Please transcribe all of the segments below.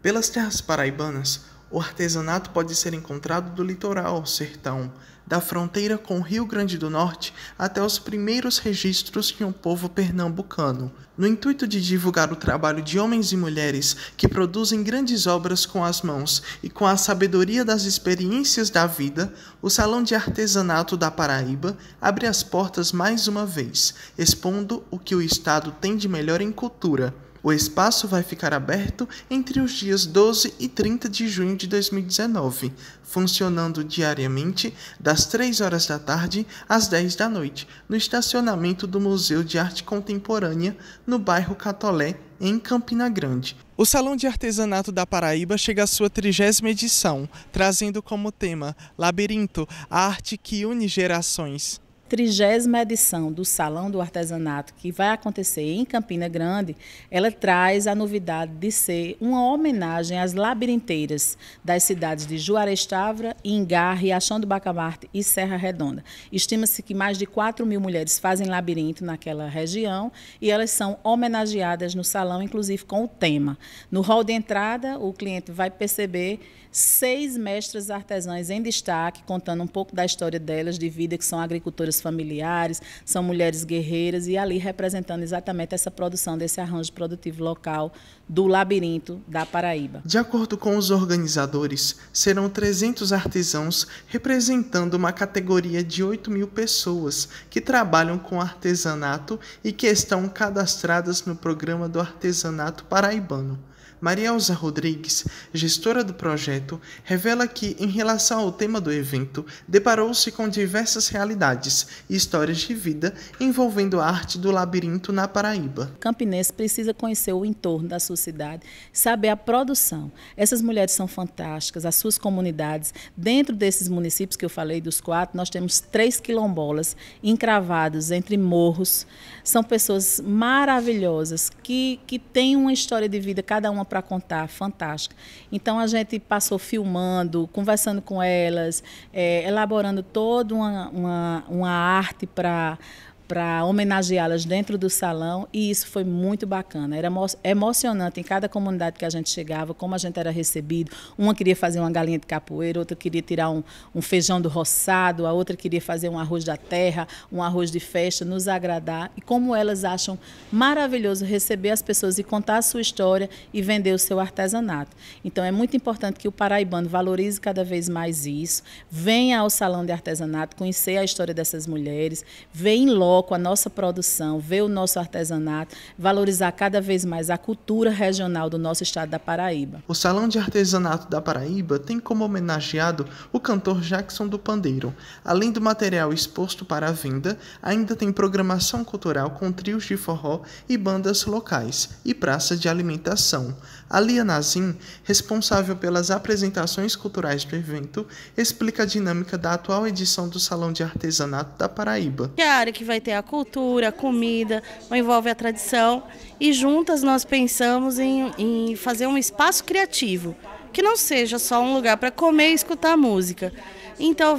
Pelas terras paraibanas, o artesanato pode ser encontrado do litoral ao sertão, da fronteira com o Rio Grande do Norte até os primeiros registros de um povo pernambucano. No intuito de divulgar o trabalho de homens e mulheres que produzem grandes obras com as mãos e com a sabedoria das experiências da vida, o Salão de Artesanato da Paraíba abre as portas mais uma vez, expondo o que o estado tem de melhor em cultura. O espaço vai ficar aberto entre os dias 12 e 30 de junho de 2019, funcionando diariamente das 3 horas da tarde às 10 da noite, no estacionamento do Museu de Arte Contemporânea, no bairro Catolé, em Campina Grande. O Salão de Artesanato da Paraíba chega à sua 30ª edição, trazendo como tema Labirinto, a arte que une gerações. 30ª edição do Salão do Artesanato, que vai acontecer em Campina Grande, ela traz a novidade de ser uma homenagem às labirinteiras das cidades de Juarez Távora, Ingá, Riachão do Bacamarte e Serra Redonda. Estima-se que mais de 4.000 mulheres fazem labirinto naquela região e elas são homenageadas no salão, inclusive com o tema. No hall de entrada, o cliente vai perceber 6 mestras artesãs em destaque, contando um pouco da história delas, de vida, que são agricultoras familiares, são mulheres guerreiras e ali representando exatamente essa produção desse arranjo produtivo local do Labirinto da Paraíba. De acordo com os organizadores, serão 300 artesãos representando uma categoria de 8.000 pessoas que trabalham com artesanato e que estão cadastradas no programa do artesanato paraibano. Marielza Rodrigues, gestora do projeto, revela que, em relação ao tema do evento, deparou-se com diversas realidades e histórias de vida envolvendo a arte do labirinto na Paraíba. O campinense precisa conhecer o entorno da sua cidade, saber a produção. Essas mulheres são fantásticas, as suas comunidades. Dentro desses municípios que eu falei, dos 4, nós temos 3 quilombolas encravados entre morros. São pessoas maravilhosas que têm uma história de vida, cada uma para contar, fantástica. Então a gente passou filmando, conversando com elas, elaborando toda uma arte para homenageá-las dentro do salão, e isso foi muito bacana. Era emocionante em cada comunidade que a gente chegava, como a gente era recebido. Uma queria fazer uma galinha de capoeira, outra queria tirar um feijão do roçado, a outra queria fazer um arroz da terra, um arroz de festa, nos agradar. E como elas acham maravilhoso receber as pessoas e contar a sua história e vender o seu artesanato. Então é muito importante que o paraibano valorize cada vez mais isso, venha ao Salão de Artesanato, conhecer a história dessas mulheres, venha em loco a nossa produção, ver o nosso artesanato, valorizar cada vez mais a cultura regional do nosso estado da Paraíba. O Salão de Artesanato da Paraíba tem como homenageado o cantor Jackson do Pandeiro. Além do material exposto para a venda, ainda tem programação cultural com trios de forró e bandas locais e praça de alimentação. A Lia Nazim, responsável pelas apresentações culturais do evento, explica a dinâmica da atual edição do Salão de Artesanato da Paraíba. É a área que vai ter a cultura, a comida, envolve a tradição, e juntas nós pensamos em fazer um espaço criativo, que não seja só um lugar para comer e escutar música. Então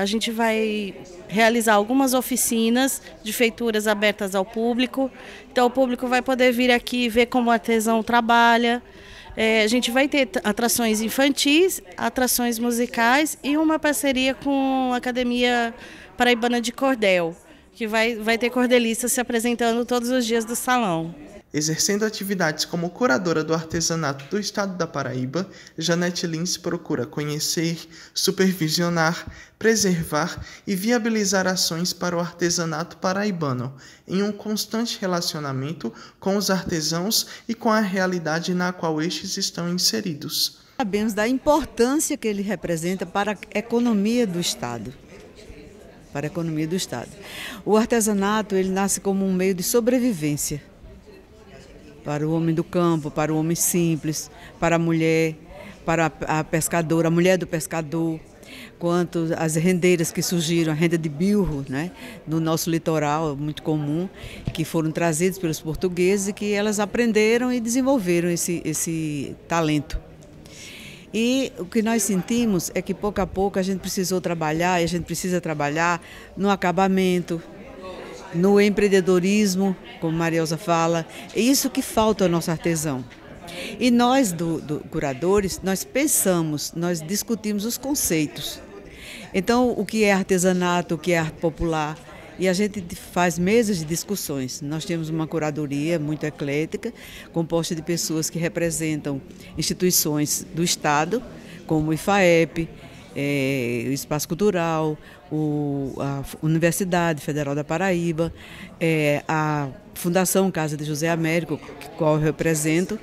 a gente vai realizar algumas oficinas de feituras abertas ao público. Então o público vai poder vir aqui ver como o artesão trabalha. A gente vai ter atrações infantis, atrações musicais e uma parceria com a Academia Paraibana de Cordel, que vai ter cordelistas se apresentando todos os dias do salão. Exercendo atividades como curadora do artesanato do estado da Paraíba, Janete Lins procura conhecer, supervisionar, preservar e viabilizar ações para o artesanato paraibano, em um constante relacionamento com os artesãos e com a realidade na qual estes estão inseridos. Sabemos da importância que ele representa para a economia do estado. Para a economia do estado. O artesanato, ele nasce como um meio de sobrevivência para o homem do campo, para o homem simples, para a mulher, para a pescadora, a mulher do pescador, quanto as rendeiras que surgiram, a renda de bilro, né, no nosso litoral, muito comum, que foram trazidas pelos portugueses e que elas aprenderam e desenvolveram esse talento. E o que nós sentimos é que pouco a pouco a gente precisou trabalhar, e a gente precisa trabalhar no acabamento, no empreendedorismo, como Marielza fala. É isso que falta ao nosso artesão. E nós, curadores, nós pensamos, nós discutimos os conceitos. Então, o que é artesanato, o que é arte popular, e a gente faz mesas de discussões. Nós temos uma curadoria muito eclética, composta de pessoas que representam instituições do Estado, como o IFAEP, o Espaço Cultural, a Universidade Federal da Paraíba, a Fundação Casa de José Américo, qual eu represento,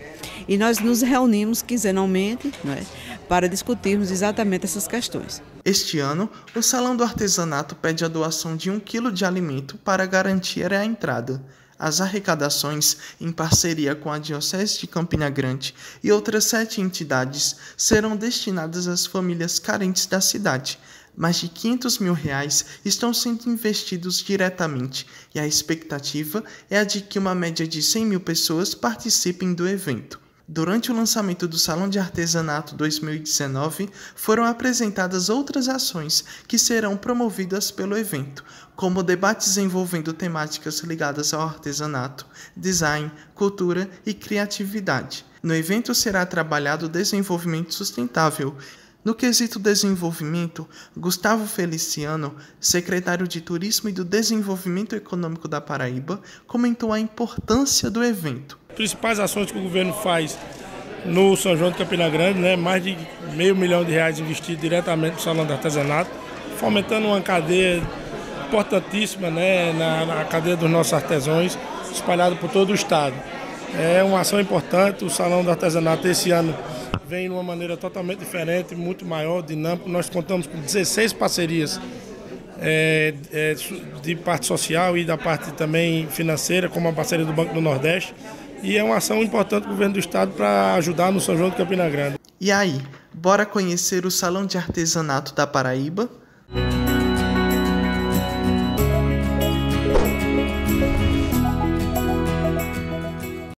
e nós nos reunimos quinzenalmente, não é, para discutirmos exatamente essas questões. Este ano, o Salão do Artesanato pede a doação de 1 quilo de alimento para garantir a entrada. As arrecadações, em parceria com a Diocese de Campina Grande e outras 7 entidades, serão destinadas às famílias carentes da cidade. Mais de R$500 mil estão sendo investidos diretamente e a expectativa é a de que uma média de 100 mil pessoas participem do evento. Durante o lançamento do Salão de Artesanato 2019, foram apresentadas outras ações que serão promovidas pelo evento, como debates envolvendo temáticas ligadas ao artesanato, design, cultura e criatividade. No evento será trabalhado o desenvolvimento sustentável. No quesito desenvolvimento, Gustavo Feliciano, secretário de Turismo e do Desenvolvimento Econômico da Paraíba, comentou a importância do evento. As principais ações que o governo faz no São João de Campina Grande, mais de R$500 mil investido diretamente no Salão do Artesanato, fomentando uma cadeia importantíssima, na cadeia dos nossos artesãos, espalhado por todo o estado. É uma ação importante. O Salão do Artesanato esse ano vem de uma maneira totalmente diferente, muito maior, dinâmico. Nós contamos com 16 parcerias de parte social e da parte também financeira, como a parceria do Banco do Nordeste. E é uma ação importante do governo do estado para ajudar no São João de Campina Grande. E aí, bora conhecer o Salão de Artesanato da Paraíba?